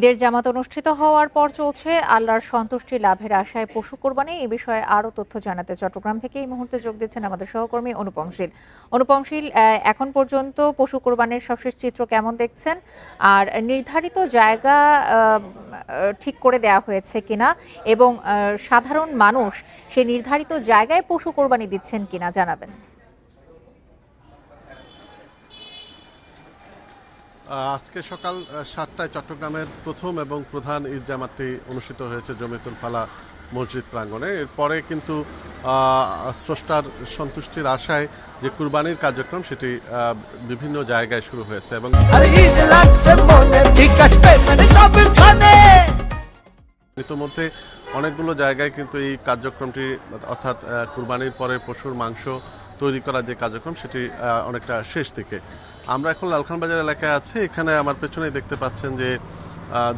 ঈদের জামাত অনুষ্ঠিত হওয়ার পর চলছে আল্লাহর সন্তুষ্টি লাভের আশায় পশু কোরবানি। এই বিষয়ে আরো তথ্য জানাতে চট্টগ্রাম থেকে এই মুহূর্তে যোগ দিচ্ছেন আমাদের সহকর্মী অনুপম শীল। এখন পর্যন্ত পশু কোরবানির সবশেষ চিত্র কেমন দেখছেন, আর নির্ধারিত জায়গা ঠিক করে দেওয়া হয়েছে কিনা এবং সাধারণ মানুষ সেই নির্ধারিত জায়গায় পশু কোরবানি দিচ্ছেন কিনা জানাবেন। আজকে সকাল 7টায় চট্টগ্রামের প্রথম এবং প্রধান ঈদ জামাতটি অনুষ্ঠিত হয়েছে জমিয়তুল ফালা মসজিদ প্রাঙ্গণে। এরপরে কিন্তু স্রষ্টার সন্তুষ্টির আশায় যে কুরবানির কার্যক্রম সেটি বিভিন্ন জায়গায় শুরু হয়েছে এবং ইতিমধ্যে অনেকগুলো জায়গায় কিন্তু এই কার্যক্রমটি অর্থাৎ কুরবানির পরে পশুর মাংস তৈরি করার যে কার্যক্রম সেটি অনেকটা শেষ দিকে। আমরা এখন লালখান বাজার এলাকায় আছি। এখানে আমার পেছনেই দেখতে পাচ্ছেন যে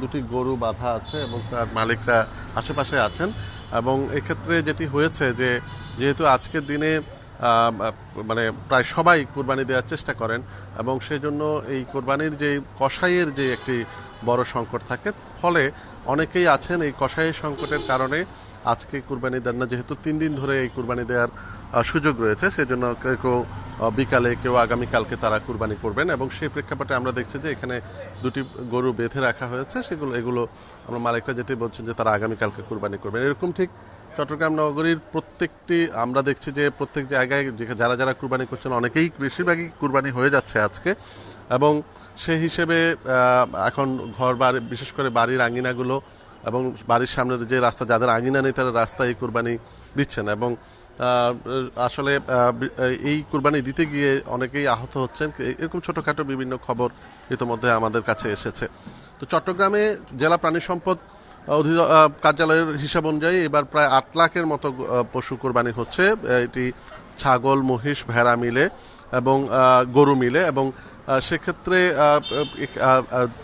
দুটি গরু বাঁধা আছে এবং তার মালিকরা আশেপাশে আছেন। এবং এক্ষেত্রে যেটি হয়েছে যে যেহেতু আজকের দিনে মানে প্রায় সবাই কুরবানি দেওয়ার চেষ্টা করেন এবং সেজন্য এই কুরবানির যে কসাইয়ের যে একটি বড় সংকট থাকে, ফলে অনেকেই আছেন এই কসাইয়ের সংকটের কারণে আজকে কুরবানি দেন না। যেহেতু 3 দিন ধরে এই কুরবানি দেওয়ার সুযোগ রয়েছে, সেজন্য কেউ বিকালে কেউ আগামীকালকে তারা কুরবানি করবেন এবং সেই প্রেক্ষাপটে আমরা দেখছি যে এখানে দুটি গরু বেঁধে রাখা হয়েছে। এগুলো আমরা মালিকরা যেটি বলছেন যে তারা আগামীকালকে কুরবানি করবেন। এরকম ঠিক চট্টগ্রাম নগরীর প্রত্যেকটি আমরা দেখছি যে প্রত্যেক জায়গায় যারা যারা কুরবানি করছেন অনেকেই বেশিরভাগই কুরবানি হয়ে যাচ্ছে আজকে। এবং সেই হিসেবে এখন ঘর বাড়ি, বিশেষ করে বাড়ির আঙিনাগুলো এবং বাড়ির সামনের যে রাস্তা, যাদের আঙিনা নেই তারা রাস্তায় কুরবানি দিচ্ছেন এবং আসলে এই কুরবানি দিতে গিয়ে অনেকেই আহত হচ্ছেন। এরকম ছোটখাটো বিভিন্ন খবর ইতিমধ্যে আমাদের কাছে এসেছে। তো চট্টগ্রামে জেলা প্রাণী সম্পদ কার্যালয়ের হিসাব অনুযায়ী এবার প্রায় 8 লাখের মতো পশু কোরবানি হচ্ছে। এটি ছাগল, মহিষ, ভেড়া মিলে এবং গরু মিলে। এবং সেক্ষেত্রে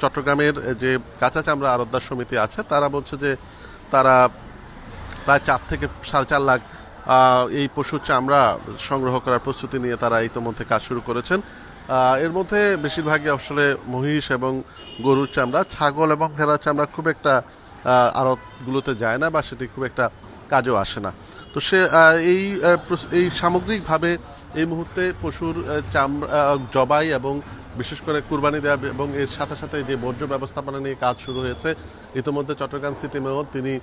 চট্টগ্রামের যে কাঁচা চামড়া আড়তদার সমিতি আছে তারা বলছে যে তারা প্রায় 4 থেকে 4.5 লাখ এই পশুর চামড়া সংগ্রহ করার প্রস্তুতি নিয়ে তারা ইতিমধ্যে কাজ শুরু করেছেন। এর মধ্যে বেশিরভাগই আসলে মহিষ এবং গরুর চামড়া, ছাগল এবং ভেড়ার চামড়া খুব একটা আড়তগুলোতে যায় না বা সেটি খুব একটা কাজও আসে না। তো সে এই সামগ্রিকভাবে এই মুহূর্তে পশুর চামড়া জবাই এবং বিশেষ করে কুরবানি দেওয়া এবং এর সাথে সাথে যে বর্জ্য ব্যবস্থাপনা নিয়ে কাজ শুরু হয়েছে। ইতিমধ্যে চট্টগ্রাম সিটি মেয়র তিনি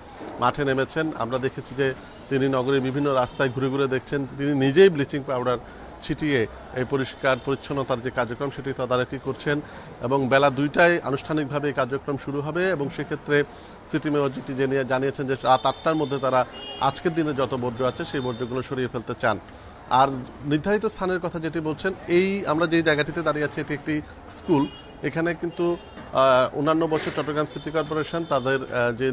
মাঠে নেমেছেন। আমরা দেখেছি যে তিনি নগরীর বিভিন্ন রাস্তায় ঘুরে ঘুরে দেখছেন। তিনি নিজেই ব্লিচিং পাউডার ছিটিয়ে এই পরিষ্কার পরিচ্ছন্নতার যে কার্যক্রম সেটি তদারকি করছেন এবং বেলা 2টায় আনুষ্ঠানিকভাবে এই কার্যক্রম শুরু হবে। এবং সেক্ষেত্রে সিটি মেয়র যেটি জানিয়েছেন যে রাত 8টার মধ্যে তারা আজকের দিনে যত বর্জ্য আছে সেই বর্জ্যগুলো সরিয়ে ফেলতে চান। আর নির্ধারিত স্থানের কথা যেটি বলছেন, এই আমরা যে জায়গাটিতে দাঁড়িয়ে আছি এটি একটি স্কুল। এখানে কিন্তু অন্যান্য বছর চট্টগ্রাম সিটি কর্পোরেশন তাদের যে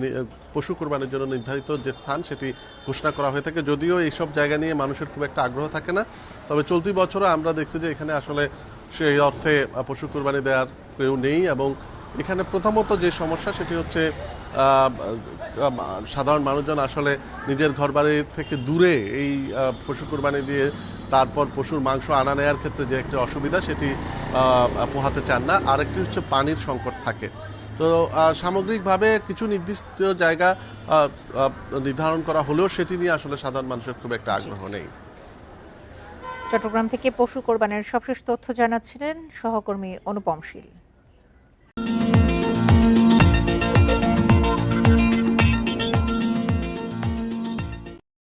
পশু কোরবানির জন্য নির্ধারিত যে স্থান সেটি ঘোষণা করা হয়ে থাকে। যদিও এইসব জায়গা নিয়ে মানুষের খুব একটা আগ্রহ থাকে না, তবে চলতি বছরও আমরা দেখছি যে এখানে আসলে সেই অর্থে পশু কোরবানি দেওয়ার কেউ নেই। এবং এখানে প্রথমত যে সমস্যা সেটি হচ্ছে সাধারণ মানুষজন আসলে নিজের ঘরবাড়ির থেকে দূরে এই পশু কোরবানি দিয়ে তারপর পশুর মাংস আনা নেওয়ার ক্ষেত্রে যে একটি অসুবিধা সেটি পোহাতে চান না। আরেকটি হচ্ছে পানির সংকট থাকে। তো সামগ্রিকভাবে কিছু নির্দিষ্ট জায়গা নির্ধারণ করা হলেও সেটি নিয়ে আসলে সাধারণ মানুষের খুব একটা আগ্রহ নেই। চট্টগ্রাম থেকে পশু কোরবানির সবশেষ তথ্য জানাচ্ছিলেন সহকর্মী অনুপম শীল।